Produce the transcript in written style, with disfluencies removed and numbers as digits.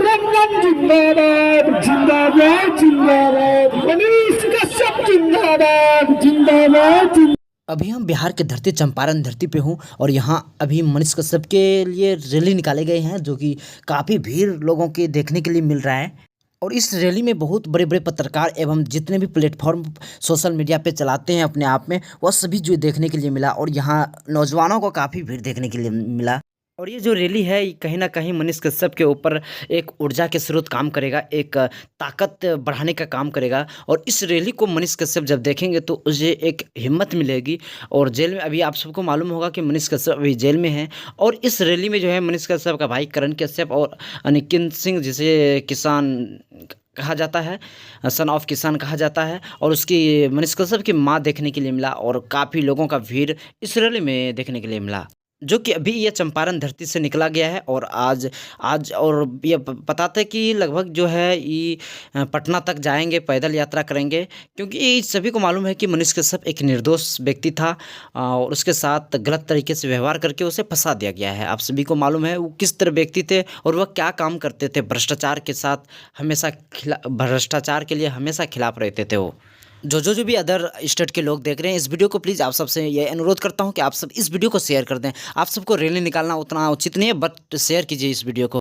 तेलंगाना जिंदाबाद जिंदाबाद जिंदाबाद मनीष कश्यप जिंदाबाद जिंदाबाद अभी हम बिहार के धरती चंपारण धरती पे हूँ और यहाँ अभी मनीष कश्यप के लिए रैली निकाले गए हैं जो कि काफ़ी भीड़ लोगों के देखने के लिए मिल रहा है। और इस रैली में बहुत बड़े बड़े पत्रकार एवं जितने भी प्लेटफॉर्म सोशल मीडिया पे चलाते हैं अपने आप में, वह सभी जो देखने के लिए मिला और यहाँ नौजवानों को काफ़ी भीड़ देखने के लिए मिला। और ये जो रैली है ये कहीं ना कहीं मनीष कश्यप के ऊपर एक ऊर्जा के स्रोत काम करेगा, एक ताकत बढ़ाने का काम करेगा। और इस रैली को मनीष कश्यप जब देखेंगे तो उसे एक हिम्मत मिलेगी। और जेल में अभी आप सबको मालूम होगा कि मनीष कश्यप अभी जेल में हैं और इस रैली में जो है मनीष कश्यप का भाई करण कश्यप और अनिकेत सिंह, जिसे किसान कहा जाता है, सन ऑफ किसान कहा जाता है, और उसकी मनीष कश्यप की माँ देखने के लिए मिला और काफ़ी लोगों का भीड़ इस रैली में देखने के लिए मिला। जो कि अभी ये चंपारण धरती से निकला गया है और आज आज और ये बताते कि लगभग जो है ये पटना तक जाएंगे, पैदल यात्रा करेंगे, क्योंकि ये सभी को मालूम है कि मनीष कश्यप एक निर्दोष व्यक्ति था और उसके साथ गलत तरीके से व्यवहार करके उसे फंसा दिया गया है। आप सभी को मालूम है वो किस तरह व्यक्ति थे और वह क्या काम करते थे। भ्रष्टाचार के साथ हमेशा भ्रष्टाचार के लिए हमेशा खिलाफ रहते थे वो। जो भी अदर स्टेट के लोग देख रहे हैं इस वीडियो को, प्लीज़ आप सबसे ये अनुरोध करता हूं कि आप सब इस वीडियो को शेयर कर दें। आप सबको रैली निकालना उतना उचित नहीं है, बट शेयर कीजिए इस वीडियो को।